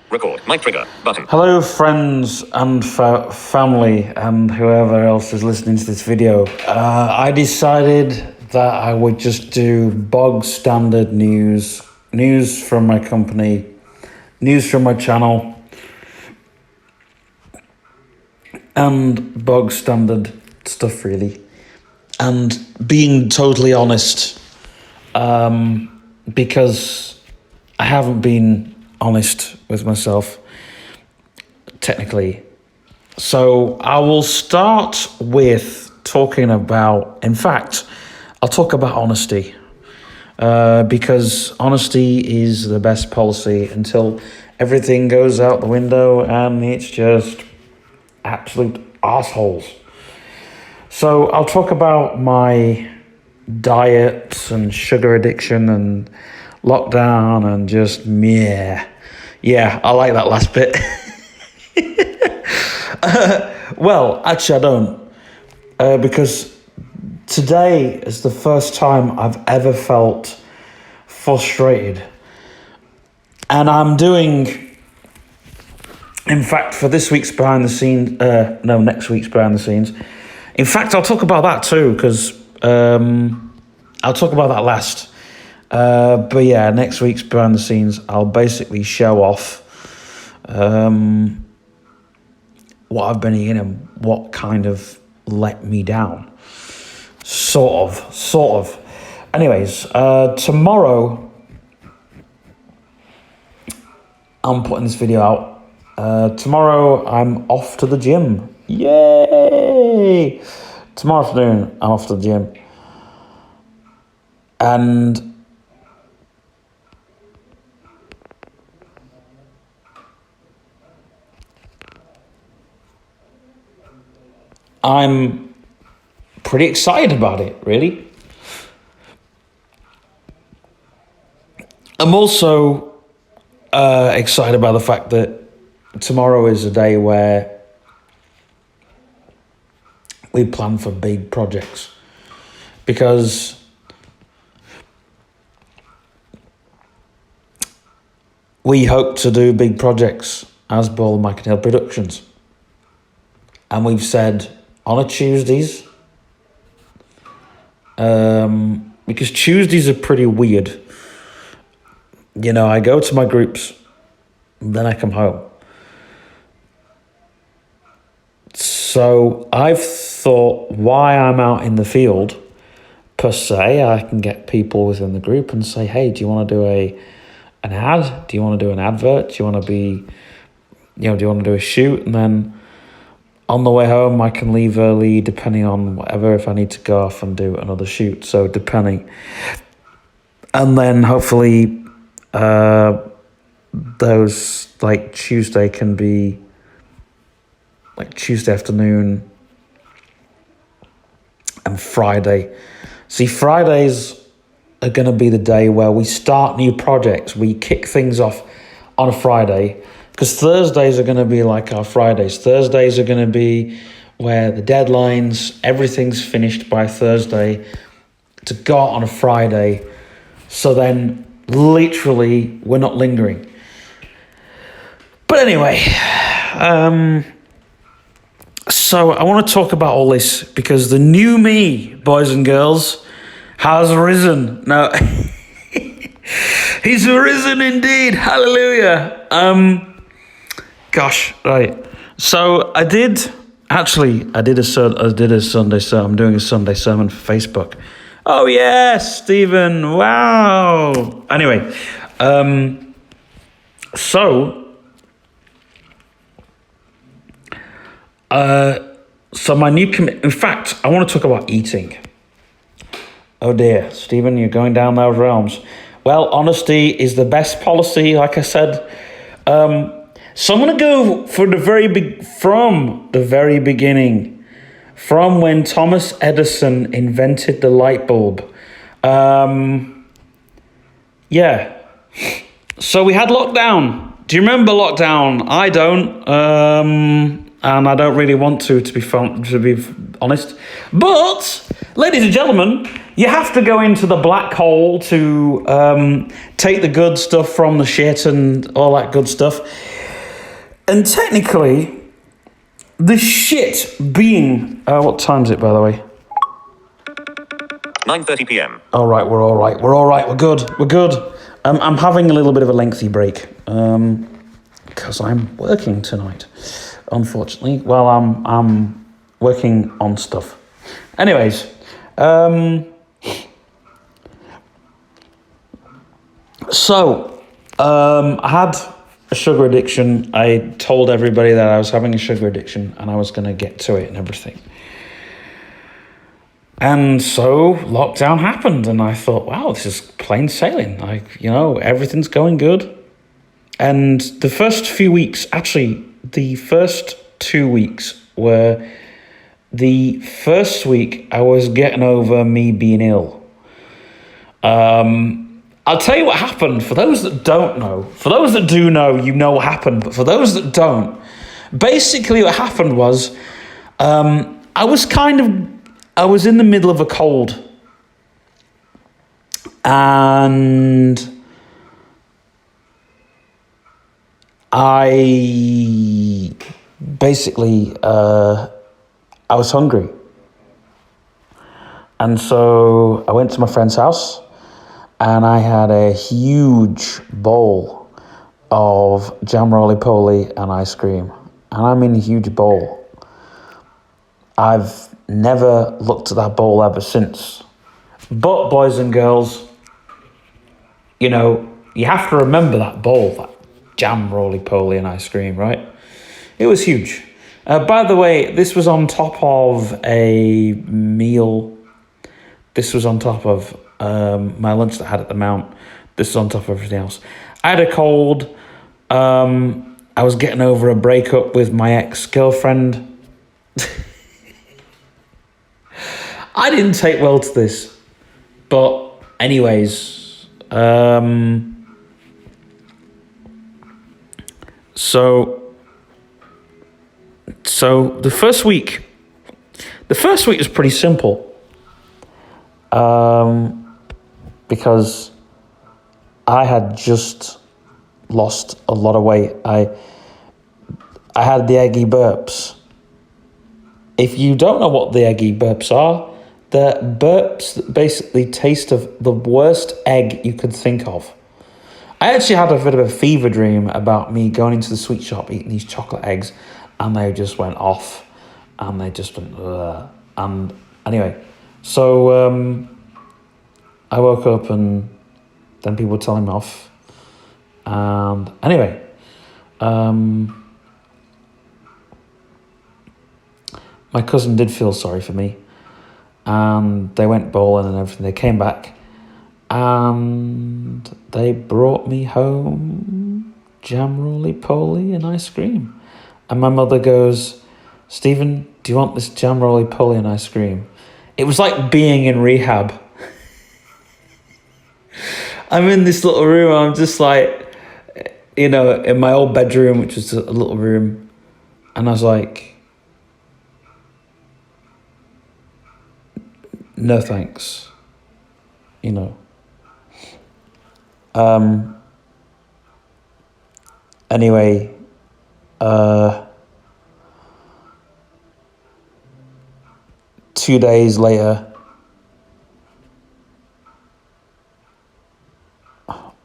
Record. Mic trigger. Button. Hello friends and family and whoever else is listening to this video. I decided that I would just do bog standard news from my company, news from my channel, and bog standard stuff really. And being totally honest, because I haven't been honest with myself technically. So I will start with talking about, in fact, I'll talk about honesty, because honesty is the best policy until everything goes out the window and it's just absolute assholes. So I'll talk about my diets and sugar addiction and lockdown and just yeah, I like that last bit. Well, actually I don't, because today is the first time I've ever felt frustrated, and I'm doing, in fact, for this week's behind the scenes, next week's behind the scenes. In fact, I'll talk about that too, because I'll talk about that last. But yeah, next week's behind the scenes, I'll basically show off what I've been eating and what kind of let me down. Sort of. Anyways, tomorrow, I'm putting this video out. Tomorrow, I'm off to the gym. Yay! Tomorrow afternoon, I'm off to the gym. And I'm pretty excited about it, really. I'm also excited about the fact that tomorrow is a day where we plan for big projects, because we hope to do big projects as Ball Mike and Hill Productions. And we've said on a Tuesdays, because Tuesdays are pretty weird. You know, I go to my groups, then I come home. So I've thought, why I'm out in the field, per se, I can get people within the group and say, hey, do you want to do an ad? Do you want to do an advert? Do you want to do you want to do a shoot? And then on the way home, I can leave early, depending on whatever, if I need to go off and do another shoot. So depending. And then hopefully those, like Tuesday can be like Tuesday afternoon and Friday. See, Fridays are going to be the day where we start new projects. We kick things off on a Friday, because Thursdays are going to be like our Fridays. Thursdays are going to be where the deadlines, everything's finished by Thursday to go out on a Friday. So then literally we're not lingering. But anyway, so I want to talk about all this because the new me, boys and girls, has risen. No, he's risen indeed. Hallelujah. Gosh, right. So I did a Sunday sermon. I'm doing a Sunday sermon for Facebook. Oh yes, Stephen. Wow. Anyway, so my new in fact, I want to talk about eating. Oh dear, Stephen, you're going down those realms. Well, honesty is the best policy, like I said. So I'm going to go from the very beginning, from when Thomas Edison invented the light bulb. Yeah. So we had lockdown. Do you remember lockdown? I don't. And I don't really want to be honest. But, ladies and gentlemen, you have to go into the black hole to take the good stuff from the shit and all that good stuff. And technically, the shit being... what time is it, by the way? 9:30 p.m. All right, we're all right. We're good. I'm having a little bit of a lengthy break because I'm working tonight, unfortunately. Well, I'm working on stuff. Anyways, so I had a sugar addiction. I told everybody that I was having a sugar addiction and I was going to get to it and everything. And so lockdown happened and I thought, wow, this is plain sailing. Everything's going good. And the first few weeks, actually, the first 2 weeks were the first week I was getting over me being ill. I'll tell you what happened. For those that don't know, for those that do know, you know what happened. But for those that don't, basically what happened was I was in the middle of a cold. And I basically, I was hungry. And so I went to my friend's house and I had a huge bowl of jam roly-poly and ice cream. And I mean a huge bowl. I've never looked at that bowl ever since. But boys and girls, you have to remember that bowl, that jam roly-poly and ice cream, right? It was huge. By the way, this was on top of a meal. This was on top of my lunch that I had at the Mount. This was on top of everything else. I had a cold. I was getting over a breakup with my ex-girlfriend. I didn't take well to this. But anyways, so the first week was pretty simple. Because I had just lost a lot of weight. I had the eggy burps. If you don't know what the eggy burps are, they're burps that basically taste of the worst egg you could think of. I actually had a bit of a fever dream about me going into the sweet shop, eating these chocolate eggs, and they just went off, and they just went, ugh. And anyway, so I woke up and then people were telling me off. And anyway, my cousin did feel sorry for me. And they went bowling and everything. They came back and they brought me home jam roly-poly and ice cream. And my mother goes, Stephen, do you want this jam roly-poly and ice cream? It was like being in rehab. I'm in this little room. I'm just like, in my old bedroom, which was a little room. And I was like, no thanks. Anyway, 2 days later,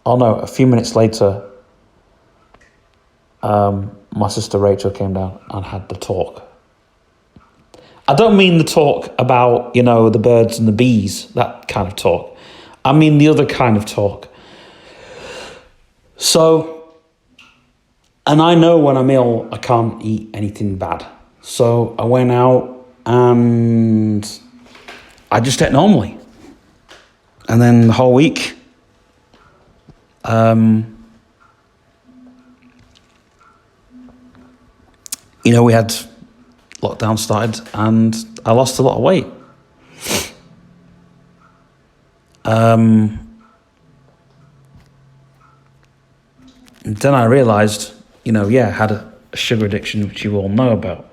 a few minutes later, my sister Rachel came down and had the talk. I don't mean the talk about, the birds and the bees, that kind of talk. I mean the other kind of talk. So, and I know when I'm ill, I can't eat anything bad. So I went out and I just ate normally. And then the whole week, we had lockdown started and I lost a lot of weight. And then I realised, I had a sugar addiction, which you all know about.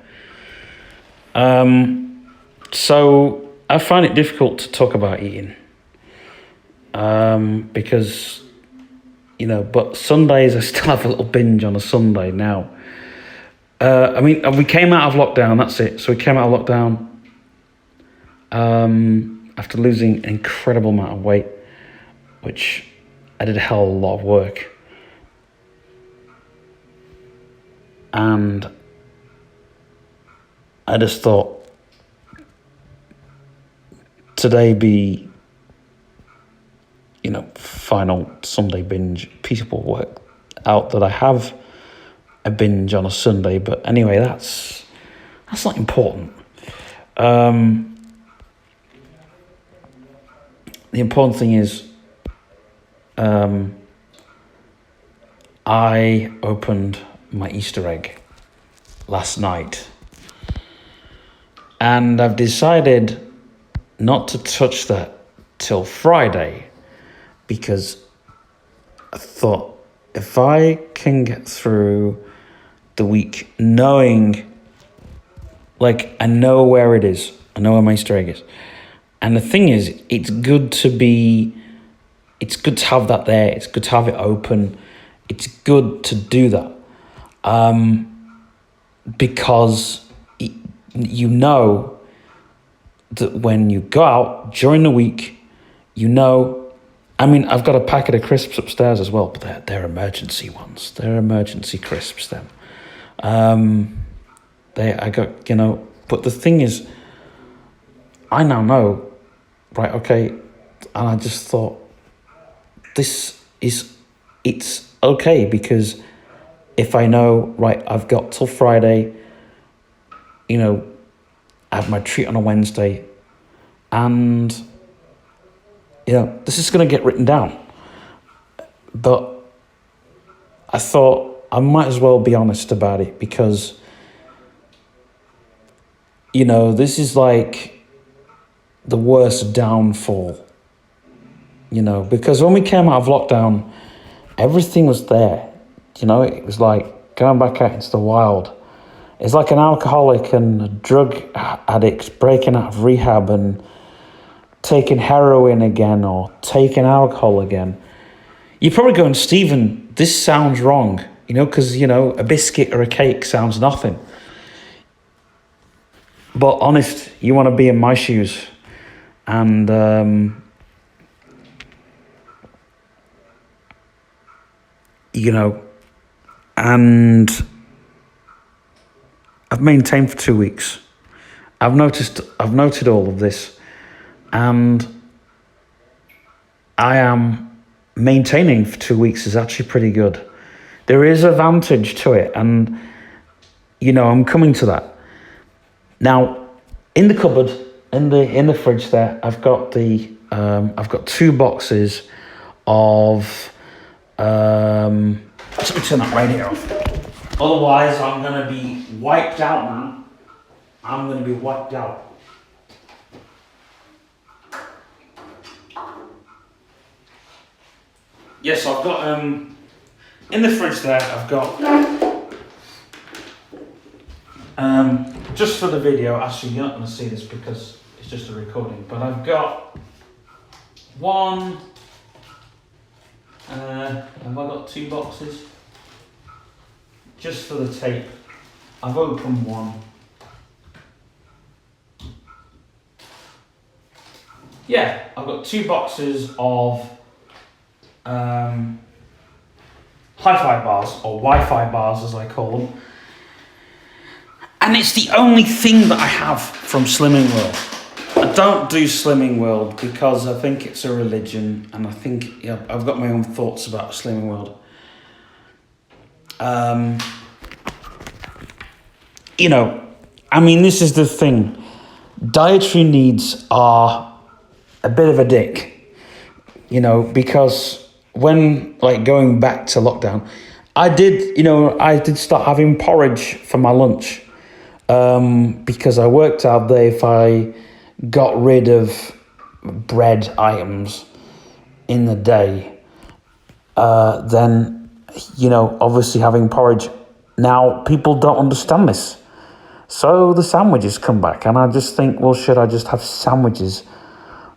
So I find it difficult to talk about eating. Because, but Sundays I still have a little binge on a Sunday now. We came out of lockdown. That's it. So we came out of lockdown after losing an incredible amount of weight, which I did a hell of a lot of work. And I just thought, today be, final Sunday binge. People work out that I have a binge on a Sunday, but anyway, that's not important. The important thing is, I opened my Easter egg last night, and I've decided not to touch that till Friday, because I thought, if I can get through the week knowing, I know where it is, I know where my Easter egg is, and the thing is, it's good to have that there, it's good to have it open, it's good to do that, because you know that when you go out during the week, I've got a packet of crisps upstairs as well, but they're emergency ones. They're emergency crisps then. But the thing is, I now know, right, okay, and I just thought, it's okay, because if I know, right, I've got till Friday, I have my treat on a Wednesday, and this is going to get written down. But I thought I might as well be honest about it, because, this is like the worst downfall, because when we came out of lockdown, everything was there. It was like going back out into the wild. It's like an alcoholic and a drug addict breaking out of rehab and taking heroin again or taking alcohol again. You're probably going, Stephen, this sounds wrong, because, a biscuit or a cake sounds nothing. But honest, you want to be in my shoes. And, and I've maintained for 2 weeks. I've noted all of this, and I am maintaining for 2 weeks is actually pretty good. There is advantage to it, and I'm coming to that. Now, in the cupboard, in the fridge there, I've got 2 boxes of let me turn that radio off. Otherwise, I'm going to be wiped out, man. I'm going to be wiped out. Yes, I've got, in the fridge there, I've got, just for the video, actually you're not going to see this because it's just a recording, but I've got one, have I got 2 boxes? Just for the tape, I've opened one. Yeah, I've got 2 boxes of hi-fi bars, or Wi-Fi bars as I call them. And it's the only thing that I have from Slimming World. I don't do Slimming World because I think it's a religion, and I think I've got my own thoughts about Slimming World. This is the thing. Dietary needs are a bit of a dick, because when, going back to lockdown, I did start having porridge for my lunch, because I worked out that if I got rid of bread items in the day, then, obviously having porridge. Now, people don't understand this. So the sandwiches come back, and I just think, well, should I just have sandwiches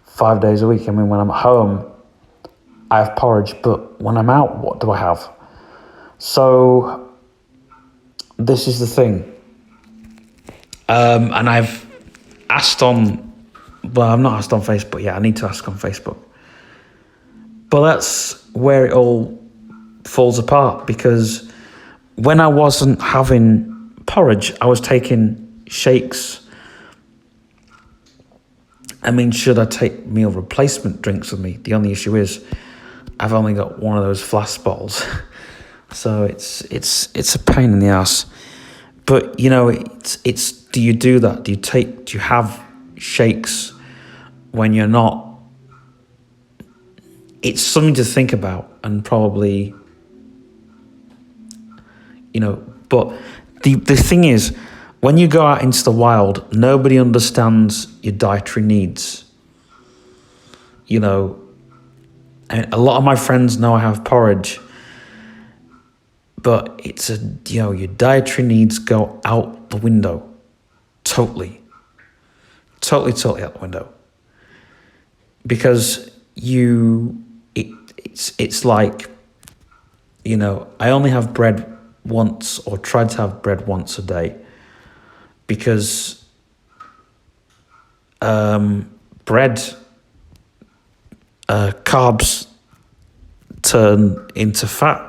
5 days a week? When I'm at home, I have porridge, but when I'm out, what do I have? So this is the thing. And I've asked on, well, I'm not asked on Facebook. Yeah, I need to ask on Facebook. But that's where it all falls apart, because when I wasn't having porridge, I was taking shakes. I mean, should I take meal replacement drinks with me? The only issue is I've only got one of those flask bottles. So it's a pain in the ass. But, you know, it's do you do that? Do you have shakes when you're not? It's something to think about, and probably, you know, but the thing is, when you go out into the wild, nobody understands your dietary needs. You know, and a lot of my friends know I have porridge, but your dietary needs go out the window. Totally out the window. Because it's like, you know, I only have bread once, or try to have bread once a day, because bread, carbs turn into fat.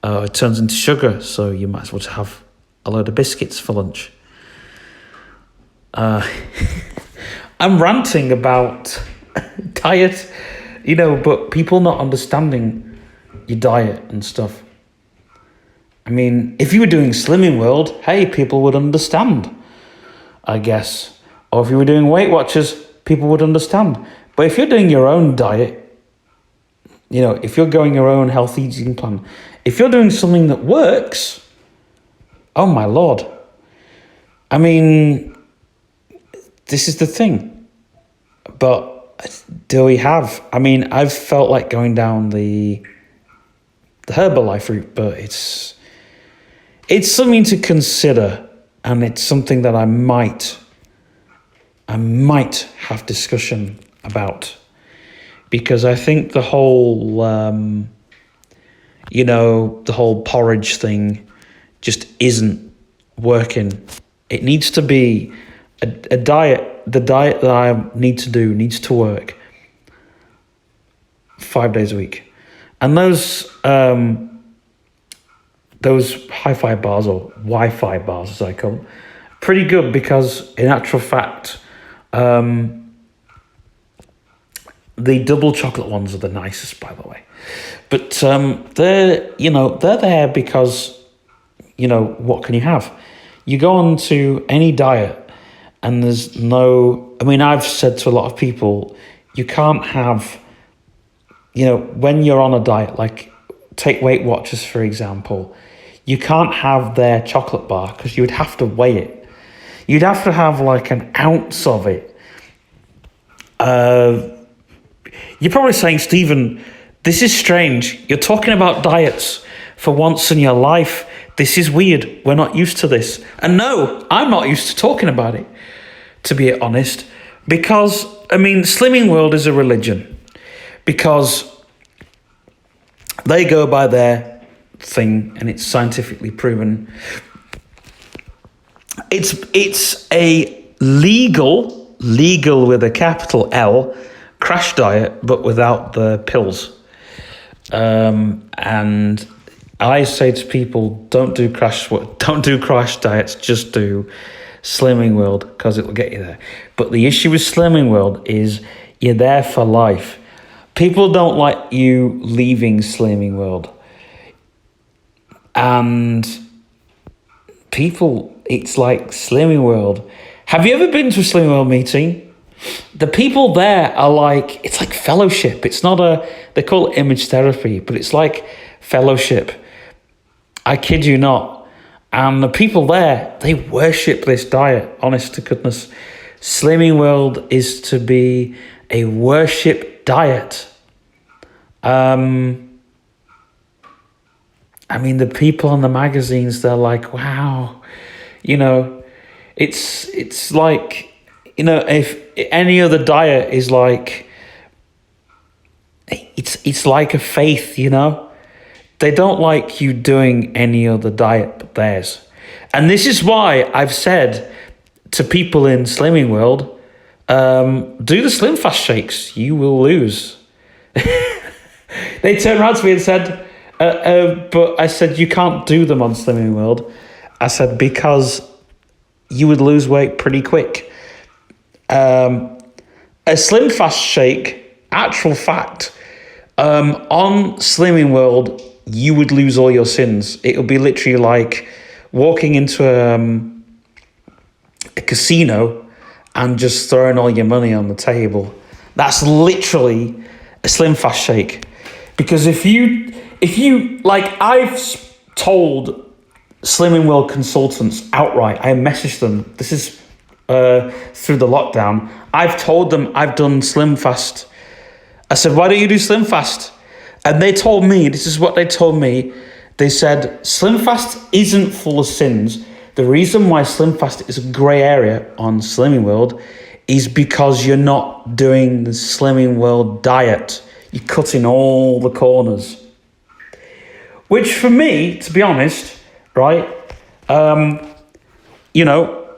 It turns into sugar, so you might as well have a load of biscuits for lunch. I'm ranting about diet, you know, but people not understanding your diet and stuff. I mean, if you were doing Slimming World, hey, people would understand, I guess. Or if you were doing Weight Watchers, people would understand. But if you're doing your own diet, you know, if you're going your own healthy eating plan, if you're doing something that works, oh my Lord. I mean, this is the thing. But do we have? I mean, I've felt like going down the Herbalife route, but it's something to consider, and it's something that I might have discussion about, because I think the whole the whole porridge thing just isn't working. It needs to be a diet. The diet that I need to do needs to work 5 days a week, and those hi-fi bars, or Wi-Fi bars as I call them, pretty good, because in actual fact, the double chocolate ones are the nicest, by the way. But they're there because, you know, what can you have? You go on to any diet, and there's no, I mean, I've said to a lot of people, you can't have, you know, when you're on a diet, like take Weight Watchers, for example, you can't have their chocolate bar, because you would have to weigh it. You'd have to have like an ounce of it. You're probably saying, Stephen, this is strange. You're talking about diets for once in your life. This is weird. We're not used to this. And no, I'm not used to talking about it, to be honest, because, I mean, Slimming World is a religion, because they go by their thing, and it's scientifically proven. It's a legal with a capital L, crash diet, but without the pills. And I say to people, don't do crash diets, just do Slimming World, because it will get you there. But the issue with Slimming World is you're there for life. People don't like you leaving Slimming World. And people, it's like Slimming World. Have you ever been to a Slimming World meeting? The people there are like, it's like fellowship. It's not they call it image therapy, but it's like fellowship. I kid you not. And the people there, they worship this diet, honest to goodness. Slimming World is to be a worship diet. I mean, the people in the magazines, they're like, wow, you know, it's like, you know, if any other diet is like, it's like a faith, you know. They don't like you doing any other diet but theirs. And this is why I've said to people in Slimming World, do the Slim Fast shakes. You will lose. They turned around to me and said, but I said, you can't do them on Slimming World. I said, because you would lose weight pretty quick. A Slim Fast shake, actual fact, on Slimming World, you would lose all your sins. It would be literally like walking into a casino and just throwing all your money on the table. That's literally a Slim Fast shake. Because if you like, I've told Slimming World consultants outright, I messaged them, this is through the lockdown, I've told them I've done Slim Fast. I said, why don't you do Slim Fast? And they told me, this is what they told me. They said, Slim Fast isn't full of sins. The reason why Slim Fast is a grey area on Slimming World is because you're not doing the Slimming World diet. You're cutting all the corners. Which for me, to be honest, right, you know,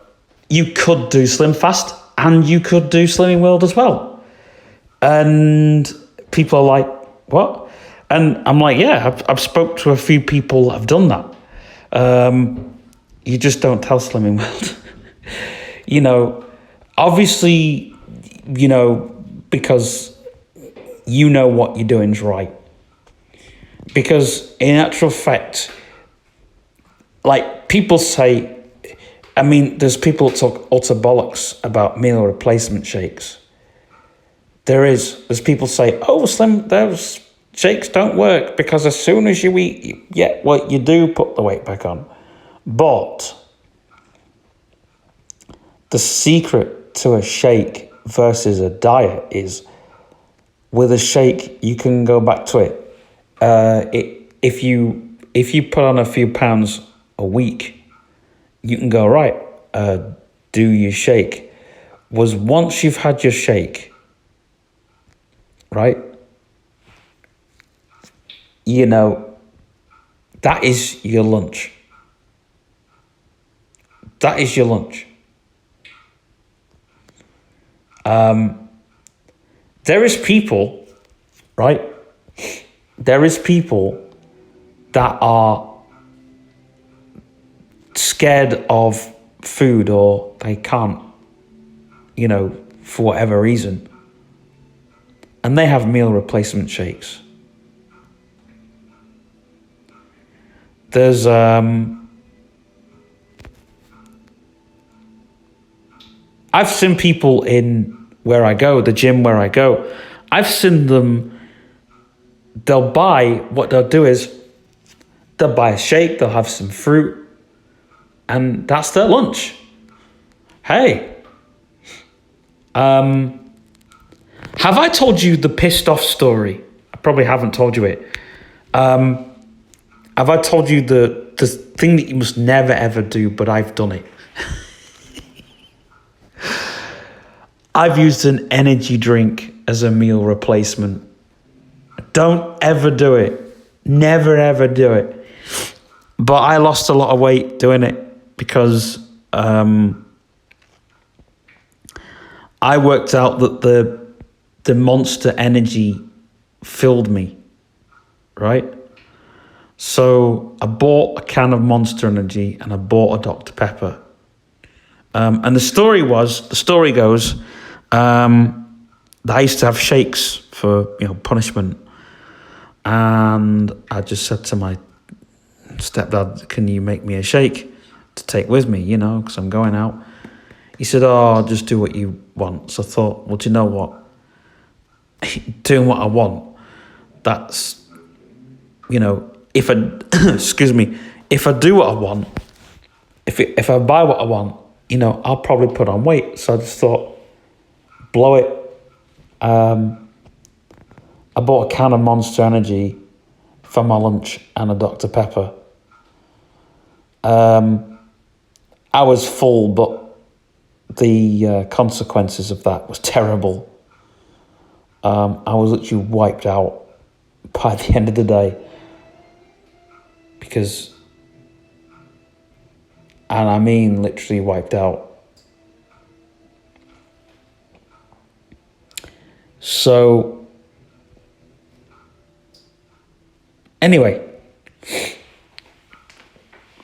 you could do Slim Fast and you could do Slimming World as well. And people are like, what? And I'm like, yeah, I've spoke to a few people that have done that. You just don't tell Slimming World. You know, obviously, you know, because you know what you're doing is right. Because in actual fact, like people say, I mean, there's people that talk utter bollocks about meal replacement shakes. There's people say, oh, those shakes don't work because as soon as you eat, you do put the weight back on. But the secret to a shake versus a diet is with a shake, you can go back to it. If you put on a few pounds a week, you can go, right, do your shake. Was once you've had your shake, right, you know, that is your lunch. That is your lunch. There is people, right? There is people that are scared of food or they can't, you know, for whatever reason. And they have meal replacement shakes. There's I've seen people in where I go, the gym where I go, I've seen them, they'll buy, what they'll do is, they'll buy a shake, they'll have some fruit, and that's their lunch. Hey, have I told you the pissed off story? I probably haven't told you it. Have I told you the thing that you must never ever do, but I've done it? I've used an energy drink as a meal replacement. Don't ever do it. Never ever do it. But I lost a lot of weight doing it because I worked out that the Monster Energy filled me, right? So I bought a can of Monster Energy and I bought a Dr. Pepper. And the story goes, I used to have shakes for, you know, punishment. And I just said to my stepdad, can you make me a shake to take with me, you know, because I'm going out. He said, oh, I'll just do what you want. So I thought, well, do you know what? Doing what I want, that's, you know, if I, excuse me, if I do what I want, if I buy what I want, you know, I'll probably put on weight. So I just thought, blow it. I bought a can of Monster Energy for my lunch and a Dr. Pepper. I was full, but the consequences of that was terrible. I was literally wiped out by the end of the day. because, and I mean literally wiped out. So, anyway,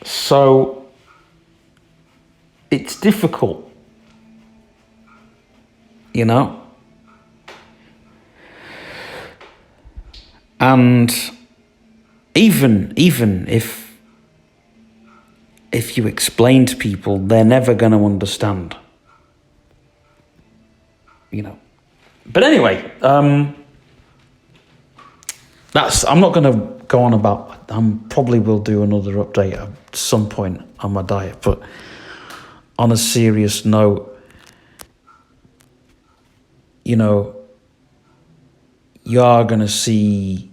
so it's difficult, you know? And even if you explain to people, they're never going to understand, you know. But anyway, I'm not going to go on about, probably will do another update at some point on my diet, but on a serious note, you know, you are going to see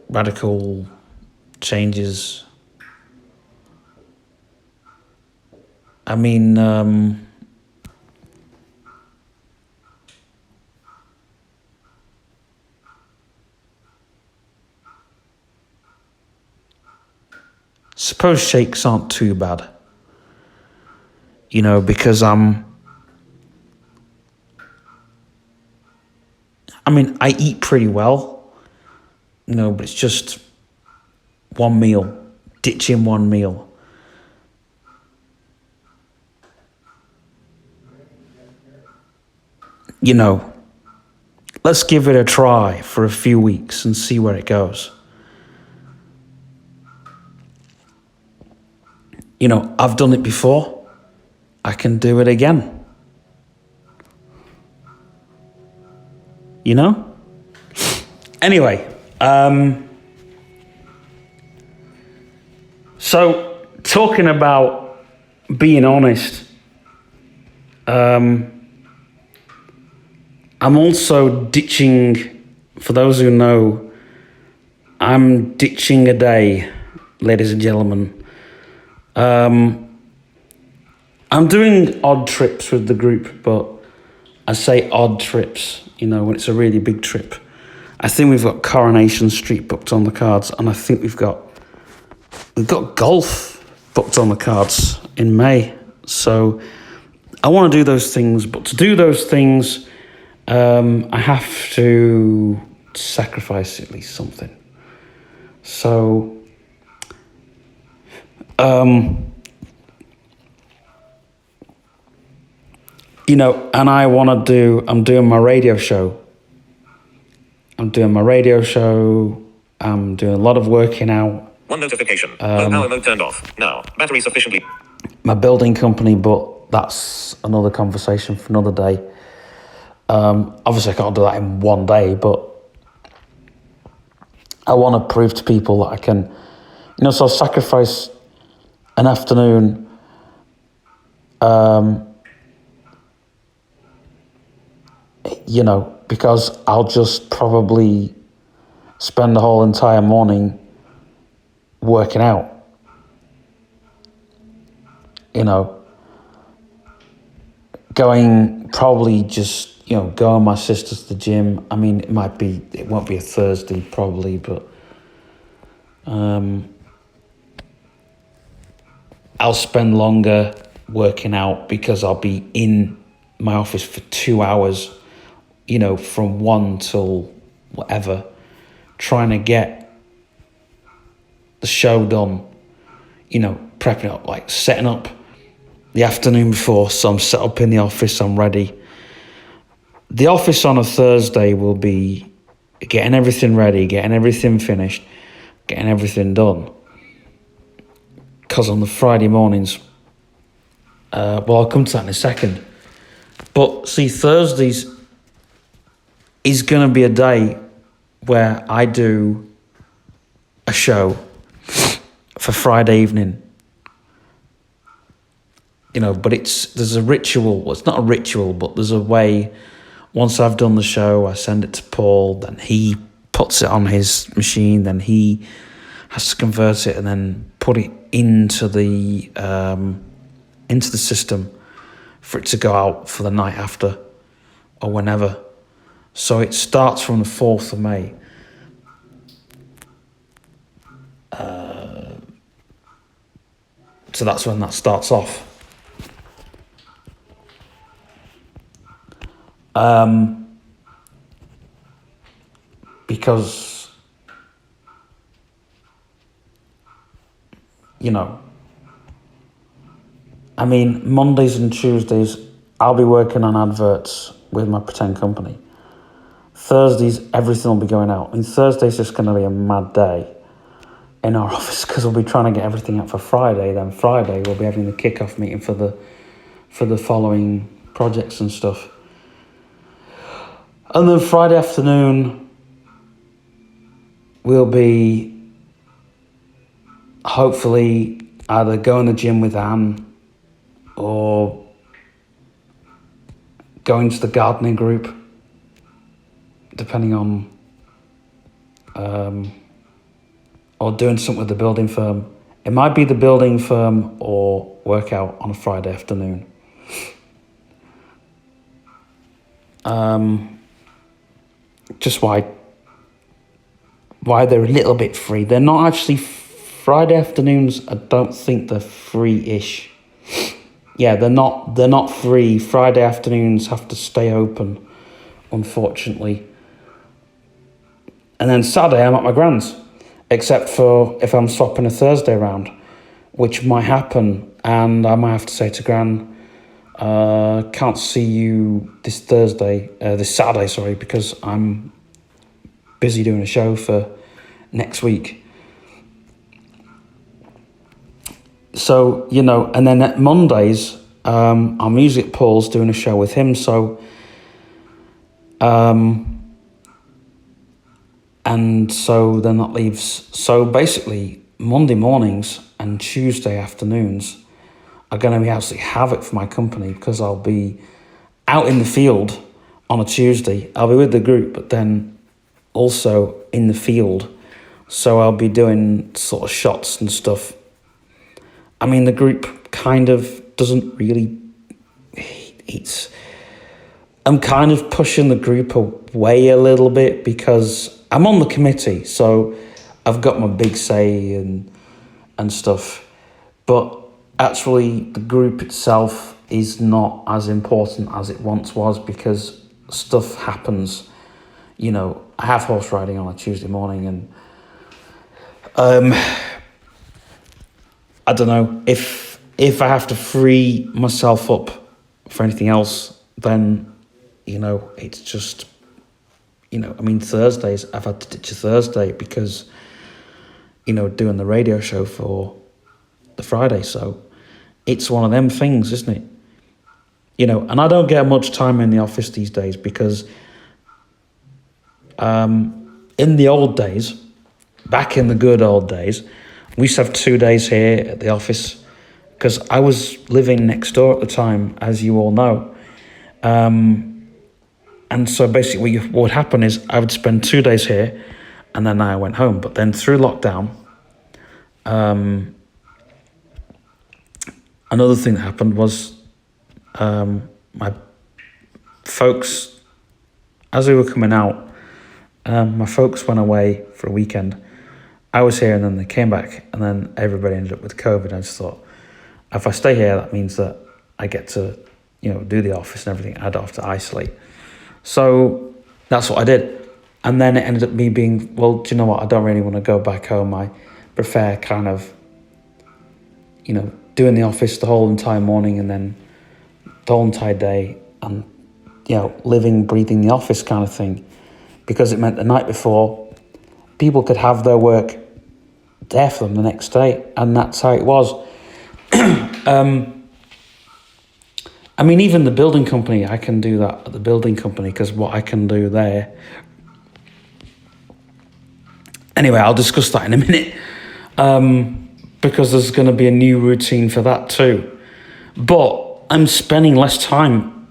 radical changes. I mean, suppose shakes aren't too bad, you know, because I mean, I eat pretty well, you know, but it's just one meal, ditching one meal. You know, let's give it a try for a few weeks and see where it goes. You know, I've done it before. I can do it again. You know? Anyway, so talking about being honest, I'm also ditching, for those who know, I'm ditching a day, ladies and gentlemen. I'm doing odd trips with the group, but I say odd trips, you know, when it's a really big trip. I think we've got Coronation Street booked on the cards, and I think we've got golf booked on the cards in May. So I want to do those things, but to do those things, I have to sacrifice at least something. So, you know, and I'm doing my radio show. I'm doing a lot of working out. One notification. Low power mode turned off. Now, battery sufficiently. My building company, but that's another conversation for another day. Obviously, I can't do that in one day, but I want to prove to people that I can, you know, so I'll sacrifice an afternoon, you know, because I'll just probably spend the whole entire morning working out. You know, probably just, you know, go with my sisters to the gym. I mean, it won't be a Thursday probably, but I'll spend longer working out because I'll be in my office for 2 hours, you know, from 1 till whatever, trying to get the show done, you know, prepping up, like setting up the afternoon before, so I'm set up in the office, I'm ready. The office on a Thursday will be getting everything ready, getting everything finished, getting everything done. Because on the Friday mornings, well, I'll come to that in a second. But see, Thursdays is going to be a day where I do a show for Friday evening. You know, but there's a ritual. Well, it's not a ritual, but there's a way. Once I've done the show, I send it to Paul, then he puts it on his machine, then he has to convert it and then put it into the system for it to go out for the night after or whenever. So it starts from the 4th of May. So that's when that starts off. Because, you know, I mean, Mondays and Tuesdays, I'll be working on adverts with my pretend company. Thursdays, everything will be going out. I mean, Thursday's just going to be a mad day in our office because we'll be trying to get everything out for Friday. Then Friday, we'll be having the kick-off meeting for the following projects and stuff. And then Friday afternoon, we'll be hopefully either going to the gym with Anne or going to the gardening group, depending on, or doing something with the building firm. It might be the building firm or workout on a Friday afternoon. Just why they're a little bit free. They're not actually Friday afternoons. I don't think they're free-ish. Yeah, they're not free. Friday afternoons have to stay open, unfortunately. And then Saturday I'm at my grand's, except for if I'm swapping a Thursday around, which might happen, and I might have to say to Gran, can't see you this Saturday, sorry, because I'm busy doing a show for next week. So, you know, and then at Mondays, our music Paul's doing a show with him, so, and so then that leaves, so basically Monday mornings and Tuesday afternoons are going to be absolutely havoc for my company because I'll be out in the field on a Tuesday. I'll be with the group, but then also in the field. So I'll be doing sort of shots and stuff. I mean, the group kind of doesn't really... I'm kind of pushing the group away a little bit because I'm on the committee, so I've got my big say and stuff. But actually, the group itself is not as important as it once was because stuff happens. You know, I have horse riding on a Tuesday morning, and I don't know, if I have to free myself up for anything else, then, you know, it's just, you know, I mean, Thursdays, I've had to ditch a Thursday because, you know, doing the radio show for the Friday, so it's one of them things, isn't it? You know, and I don't get much time in the office these days because in the old days, back in the good old days, we used to have 2 days here at the office because I was living next door at the time, as you all know. And so basically what would happen is I would spend 2 days here and then I went home. But then through lockdown, another thing that happened was my folks, as we were coming out, my folks went away for a weekend. I was here and then they came back and then everybody ended up with COVID. I just thought, if I stay here, that means that I get to, you know, do the office and everything. I don't have to isolate. So that's what I did. And then it ended up me being, well, do you know what? I don't really want to go back home. I prefer kind of, you know, doing the office the whole entire morning and then the whole entire day and, you know, living, breathing the office kind of thing. Because it meant the night before, people could have their work there for them the next day. And that's how it was. I mean, even the building company, I can do that at the building company because what I can do there. Anyway, I'll discuss that in a minute because there's going to be a new routine for that too. But I'm spending less time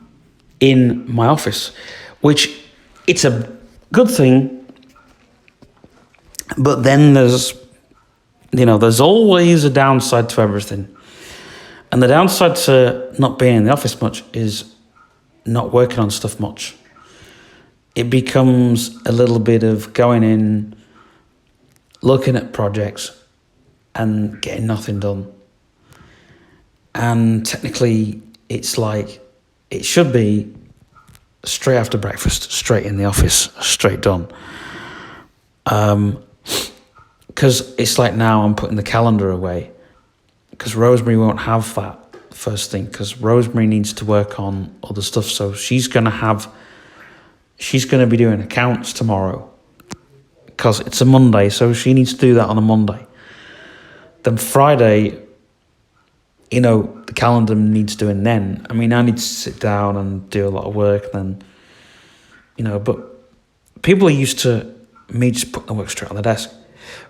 in my office, which it's a good thing. But then there's always a downside to everything. And the downside to not being in the office much is not working on stuff much. It becomes a little bit of going in, looking at projects and getting nothing done. And technically, it's like, it should be straight after breakfast, straight in the office, straight done. Because it's like now I'm putting the calendar away, because Rosemary won't have that first thing, because Rosemary needs to work on other stuff. So she's going to be doing accounts tomorrow, because it's a Monday, so she needs to do that on a Monday. Then Friday, the calendar needs doing then. I mean, I need to sit down and do a lot of work then, but people are used to me just putting the work straight on the desk.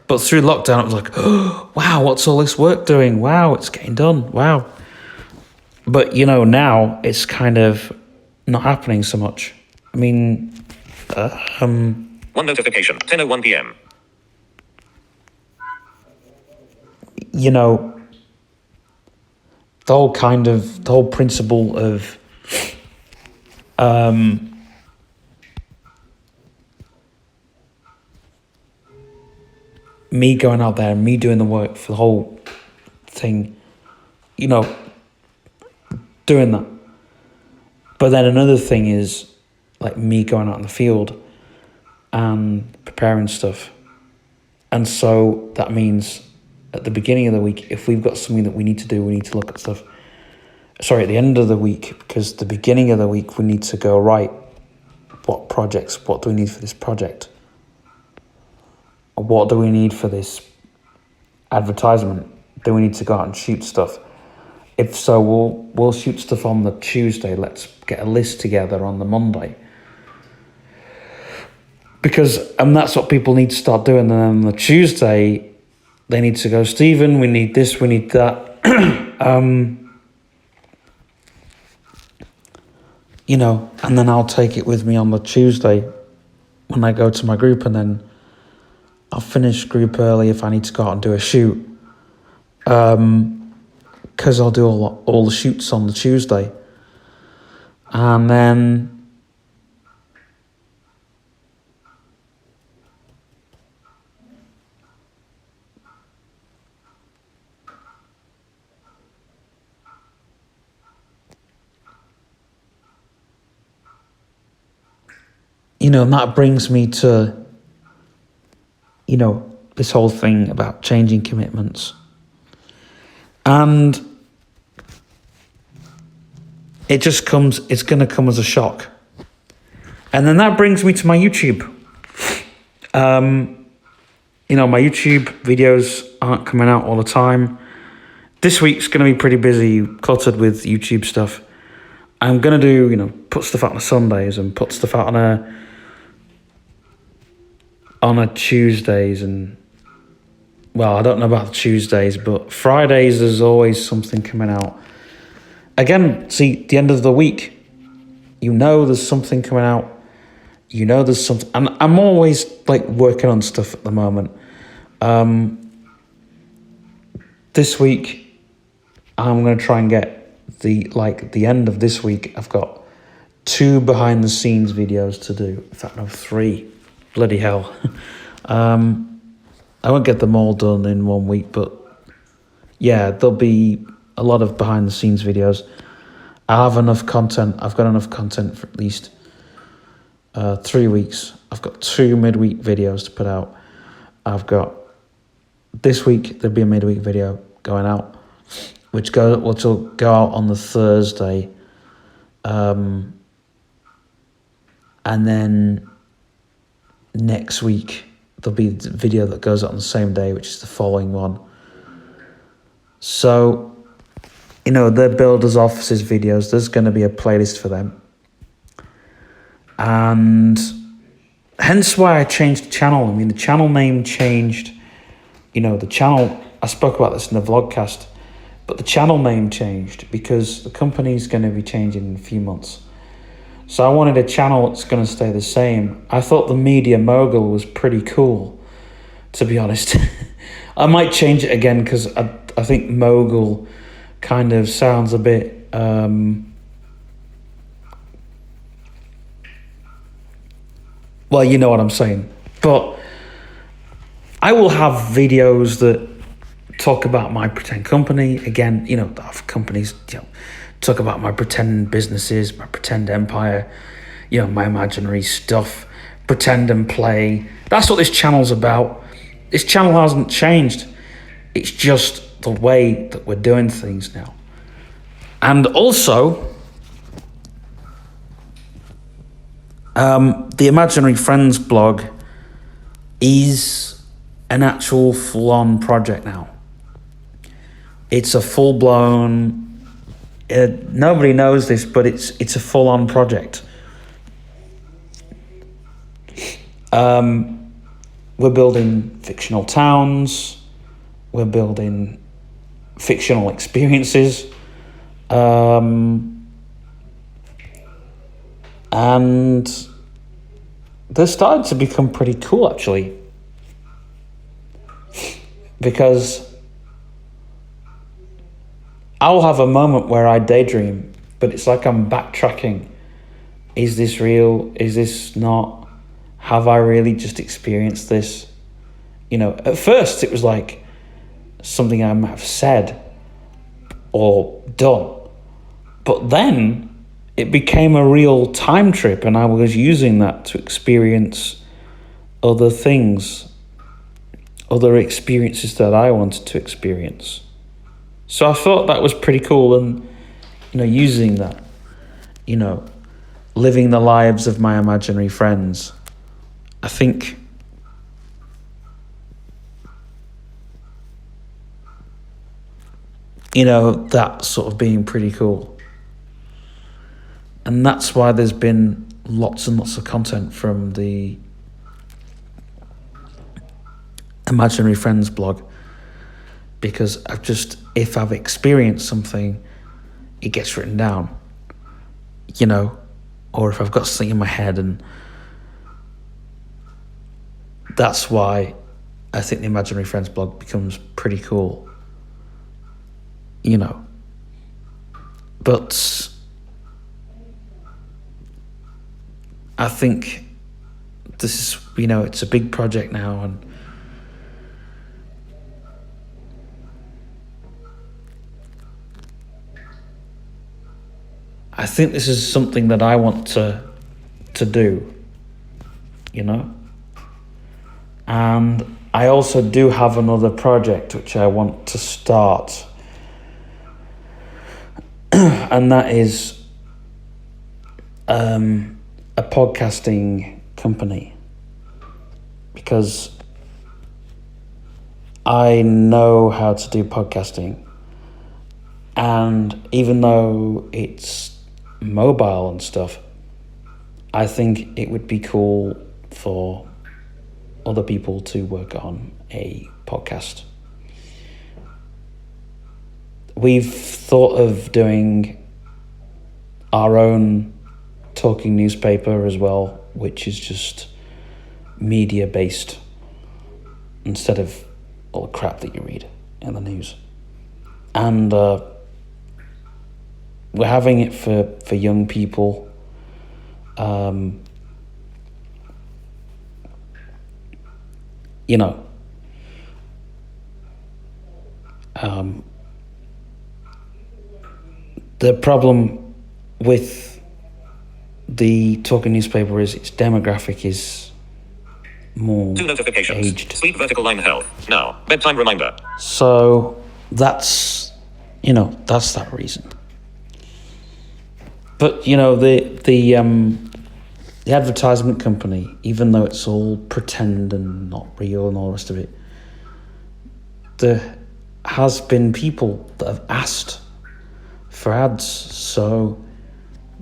But through lockdown, it was like, oh, wow, what's all this work doing? Wow, it's getting done. Wow. But, now it's kind of not happening so much. I mean, One notification, 10:01 p.m. The whole principle of me going out there and me doing the work for the whole thing, doing that. But then another thing is like me going out in the field and preparing stuff. And so that means at the beginning of the week, if we've got something that we need to do, we need to look at stuff. Sorry, at the end of the week, because the beginning of the week, we need to go, right, what do we need for this project? What do we need for this advertisement? Do we need to go out and shoot stuff? If so, we'll shoot stuff on the Tuesday. Let's get a list together on the Monday. And that's what people need to start doing. And then on the Tuesday, they need to go, Stephen, we need this, we need that. And then I'll take it with me on the Tuesday when I go to my group, and then I'll finish group early if I need to go out and do a shoot. Because I'll do all the shoots on the Tuesday. And then and that brings me to, this whole thing about changing commitments. And it's going to come as a shock. And then that brings me to my YouTube. My YouTube videos aren't coming out all the time. This week's going to be pretty busy, cluttered with YouTube stuff. I'm going to do, put stuff out on Sundays and put stuff out on a Tuesdays, and well, I don't know about the Tuesdays, but Fridays there's always something coming out. Again, see, the end of the week, there's something coming out. There's something, and I'm always like working on stuff at the moment. This week, I'm gonna try and get the end of this week. I've got 2 behind the scenes videos to do. In fact, no, 3. Bloody hell. I won't get them all done in 1 week, but yeah, there'll be a lot of behind the scenes videos. I have enough content. I've got enough content for at least 3 weeks. I've got 2 midweek videos to put out. I've got this week, there'll be a midweek video going out, which will go out on the Thursday. And then next week, there'll be the video that goes out on the same day, which is the following one. So, the Builders Offices videos, there's going to be a playlist for them. And hence why I changed the channel. I mean, the channel name changed. The channel, I spoke about this in the vlogcast, but the channel name changed because the company's going to be changing in a few months. So I wanted a channel that's going to stay the same. I thought the Media Mogul was pretty cool, to be honest. I might change it again because I think Mogul kind of sounds a bit... well, you know what I'm saying. But I will have videos that talk about my pretend company. Again, I have companies, talk about my pretend businesses, my pretend empire, my imaginary stuff, pretend and play. That's what this channel's about. This channel hasn't changed. It's just the way that we're doing things now. And also, the Imaginary Friends blog is an actual full-on project now. It's a full-blown, nobody knows this, but it's a full-on project. We're building fictional towns, we're building fictional experiences, and they're starting to become pretty cool, actually, because I'll have a moment where I daydream, but it's like I'm backtracking. Is this real? Is this not? Have I really just experienced this? At first it was like something I might have said or done, but then it became a real time trip, and I was using that to experience other things, other experiences that I wanted to experience. So I thought that was pretty cool, and using that, living the lives of my imaginary friends. I think that sort of being pretty cool. And that's why there's been lots and lots of content from the Imaginary Friends blog, because if I've experienced something, it gets written down, or if I've got something in my head, and that's why I think the Imaginary Friends blog becomes pretty cool, but I think this is, it's a big project now, and I think this is something that I want to do, and I also do have another project which I want to start, and that is a podcasting company, because I know how to do podcasting, and even though it's mobile and stuff, I think it would be cool for other people to work on a podcast. We've thought of doing our own talking newspaper as well, which is just media based instead of all the crap that you read in the news. And we're having it for young people. The problem with the talking newspaper is its demographic is more 2 notifications. aged. Sleep vertical line health. Now, bedtime reminder. So that's that reason. But the advertisement company, even though it's all pretend and not real and all the rest of it, there has been people that have asked for ads. So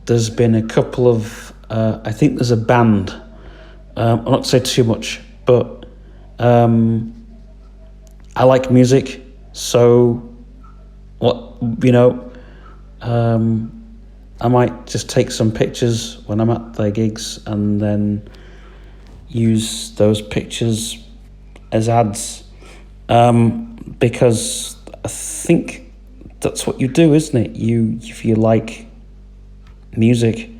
there's been a couple of I think there's a band, I'm not going to say too much, but I like music, so I might just take some pictures when I'm at their gigs and then use those pictures as ads, because I think that's what you do, isn't it? If you like music,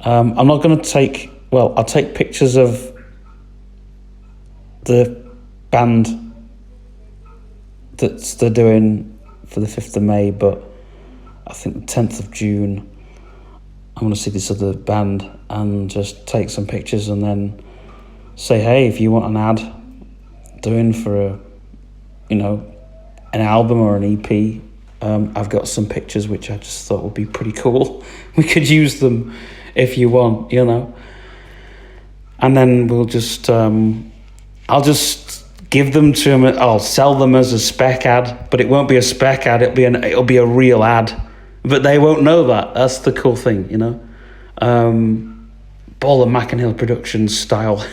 I'm not going to I'll take pictures of the band that they're doing for the 5th of May, but I think the 10th of June, I want to see this other band and just take some pictures and then say, hey, if you want an ad doing for an album or an EP, I've got some pictures which I just thought would be pretty cool. We could use them if you want, and then we'll just I'll just give them to them. I'll sell them as a spec ad, but it won't be a spec ad. It'll be a real ad, but they won't know that. That's the cool thing, all the Mac and Hill Productions style.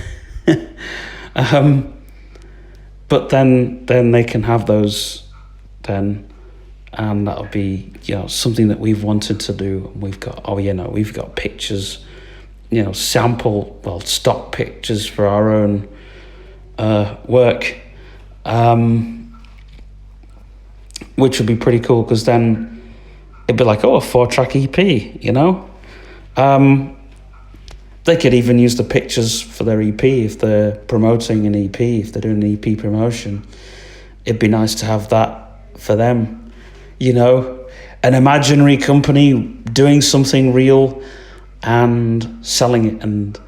But then they can have those then, and that'll be something that we've wanted to do. We've got pictures, stock pictures for our own work, which would be pretty cool, because then it'd be like, a 4-track EP, They could even use the pictures for their EP if they're promoting an EP, if they're doing an EP promotion. It'd be nice to have that for them, an imaginary company doing something real and selling it. And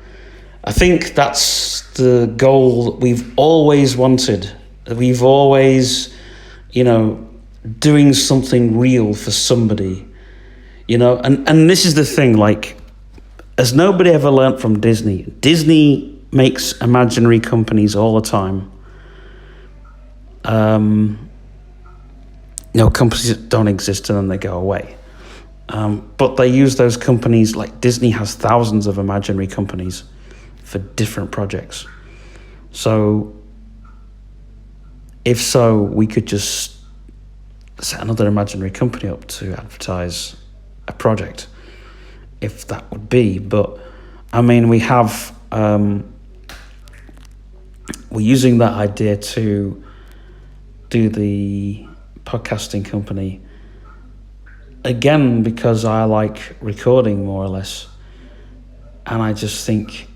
I think that's the goal that we've always wanted. We've always, doing something real for somebody, and this is the thing, as nobody ever learnt from Disney. Disney makes imaginary companies all the time. Companies that don't exist and then they go away. But they use those companies, like Disney has thousands of imaginary companies for different projects. So, if so, we could just set another imaginary company up to advertise a project, if that would be. But we have we're using that idea to do the podcasting company again, because I like recording more or less, and I just think,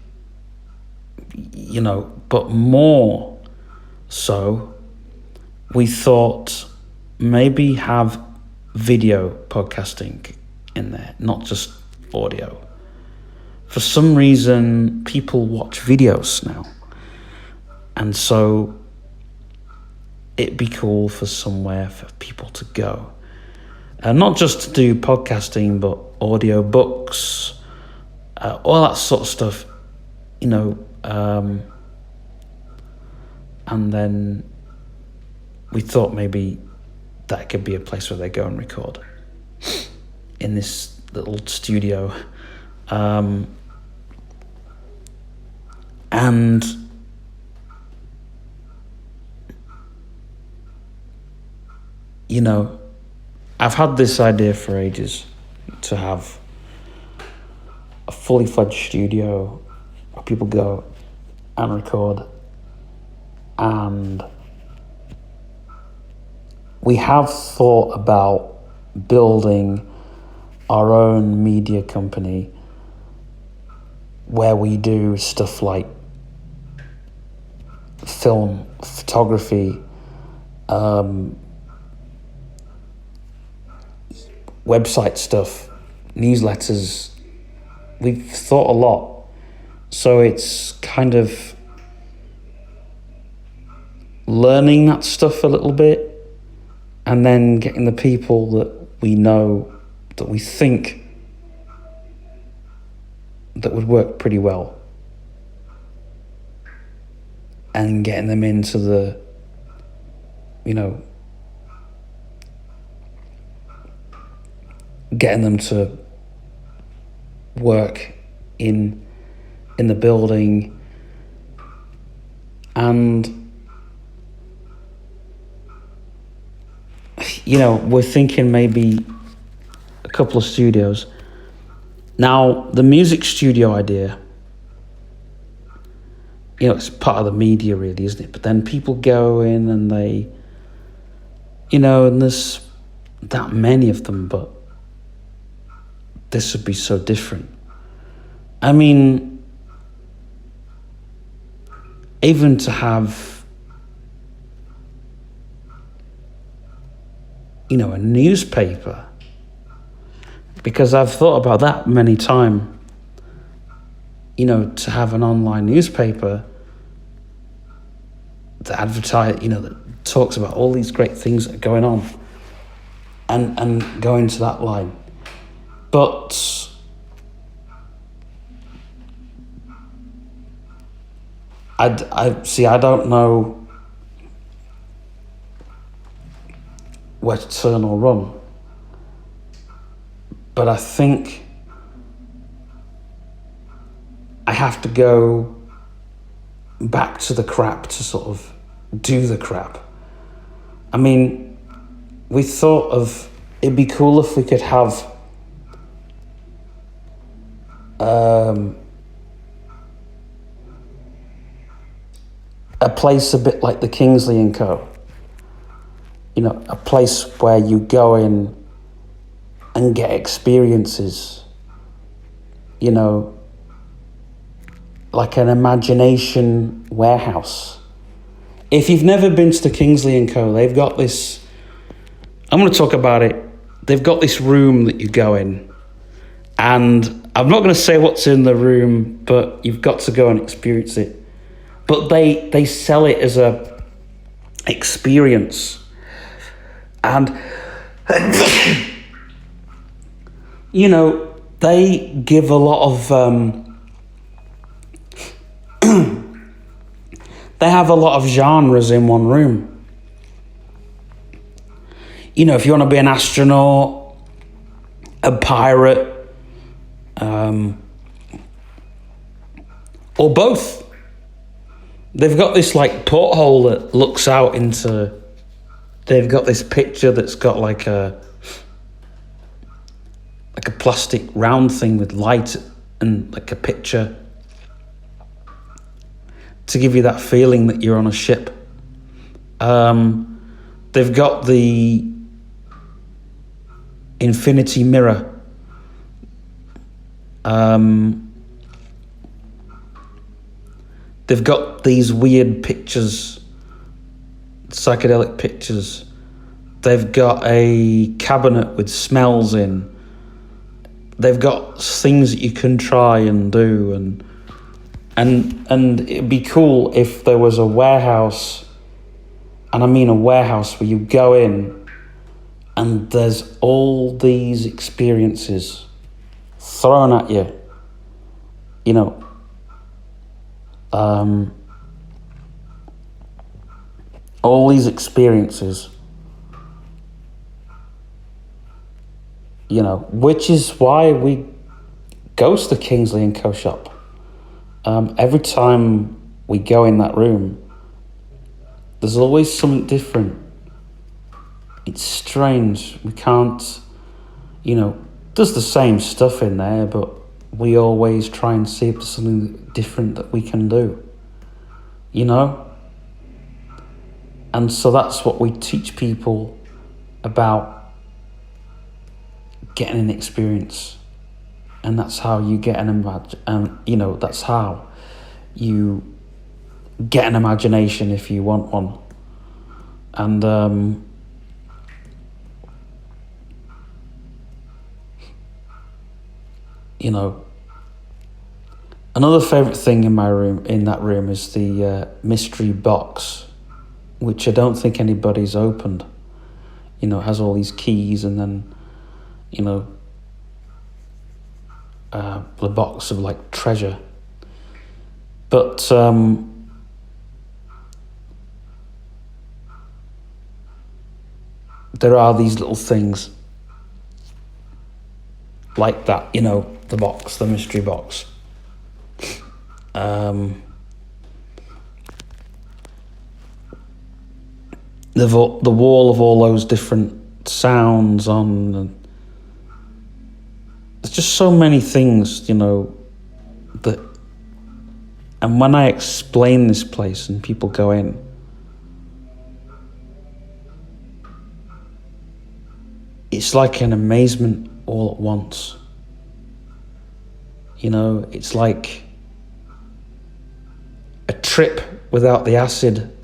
but more so, we thought maybe have video podcasting in there, not just audio. For some reason, people watch videos now, and so it'd be cool for somewhere for people to go, and not just to do podcasting, but audio books, all that sort of stuff, and then we thought maybe that could be a place where they go and record in this little studio. And I've had this idea for ages, to have a fully fledged studio where people go and record. And we have thought about building our own media company where we do stuff like film, photography, website stuff, newsletters. We've thought a lot. So it's kind of learning that stuff a little bit, and then getting the people that we know, that we think that would work pretty well, and getting them into the, getting them to work in the building. And we're thinking maybe a couple of studios. Now, the music studio idea, it's part of the media really, isn't it? But then people go in and they, and there's that many of them, but this would be so different. Even to have a newspaper, because I've thought about that many times, to have an online newspaper that advertise, that talks about all these great things that are going on, and go into that line. But I don't know where to turn or run. But I think I have to go back to the crap to sort of do the crap. I mean, we thought of, it'd be cool if we could have a place a bit like the Kingsley and Co. A place where you go in and get experiences, like an imagination warehouse. If you've never been to the Kingsley and Co., they've got this, I'm going to talk about it, they've got this room that you go in, and I'm not going to say what's in the room, but you've got to go and experience it. But they sell it as a experience. And, they give a lot of, they have a lot of genres in one room. If you want to be an astronaut, a pirate, or both. They've got this porthole that looks out into, they've got this picture that's got like a plastic round thing with light and like a picture to give you that feeling that you're on a ship. They've got the infinity mirror. They've got these weird pictures, psychedelic pictures. They've got a cabinet with smells in. They've got things that you can try and do, and it'd be cool if there was a warehouse, and I mean a warehouse where you go in and there's all these experiences thrown at you, all these experiences, which is why we go to the Kingsley and Co. shop. Every time we go in that room, there's always something different. It's strange. We can't, there's the same stuff in there, but we always try and see if there's something different that we can do, And so that's what we teach people about getting an experience. And that's how you get that's how you get an imagination if you want one. And another favourite thing in that room is the mystery box, which I don't think anybody's opened. It has all these keys, and then the box of treasure. But there are these little things like that, the box, the mystery box. The wall of all those different sounds on, and there's just so many things, that, and when I explain this place and people go in, it's like an amazement all at once. It's like a trip without the acid,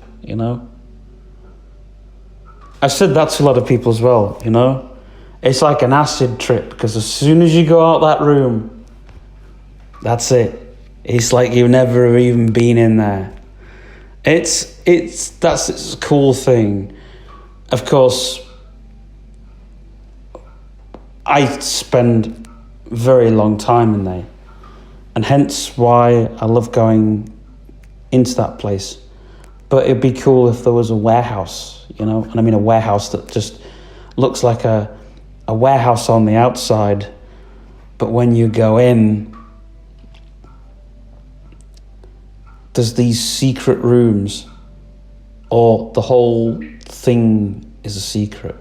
I said that to a lot of people as well, you know? It's like an acid trip, because as soon as you go out that room, that's it. It's like you've never even been in there. It's a cool thing. Of course, I spend very long time in there, and hence why I love going into that place. But it'd be cool if there was a warehouse, you know, and I mean a warehouse that just looks like a warehouse on the outside, but when you go in, there's these secret rooms, or the whole thing is a secret.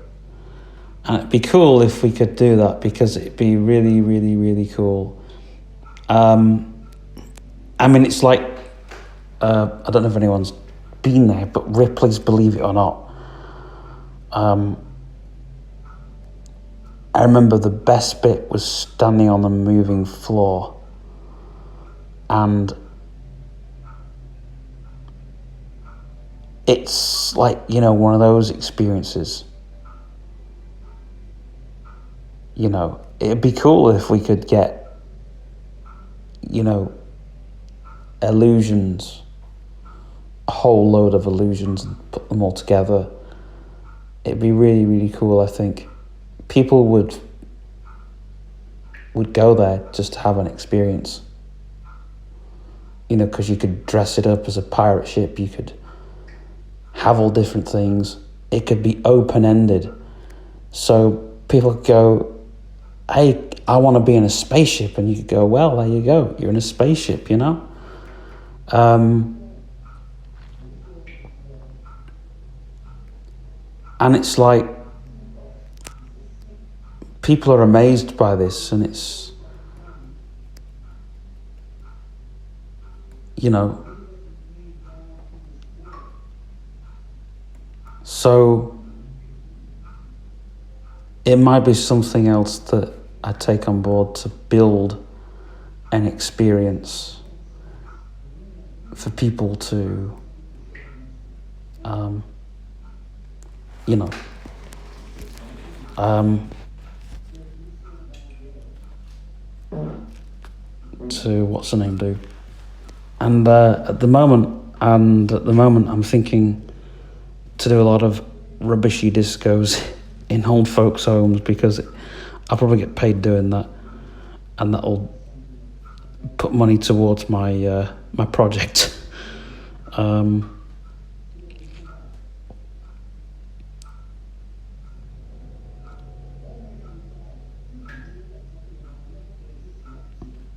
And it'd be cool if we could do that, because it'd be really, really, really cool. I mean, it's like, I don't know if anyone's been there, but Ripley's Believe It or Not. I remember the best bit was standing on the moving floor, and it's like, you know, one of those experiences. You know, it'd be cool if we could get, you know, illusions, a whole load of illusions, and put them all together. It'd be really, really cool, I think. People would go there just to have an experience. You know, because you could dress it up as a pirate ship, you could have all different things. It could be open-ended. So people could go, hey, I want to be in a spaceship, and you could go, well, there you go, you're in a spaceship, you know? And it's like, people are amazed by this, and it's, you know, so it might be something else that I take on board to build an experience for people to, you know, to, what's the name, do? And at the moment I'm thinking to do a lot of rubbishy discos in old folks' homes, because I'll probably get paid doing that, and that'll put money towards my my project.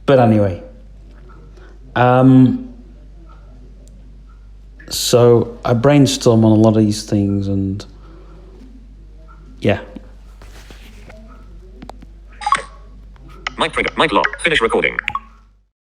But anyway, so I brainstorm on a lot of these things, and yeah. Mic trigger. Mic lock. Finish recording.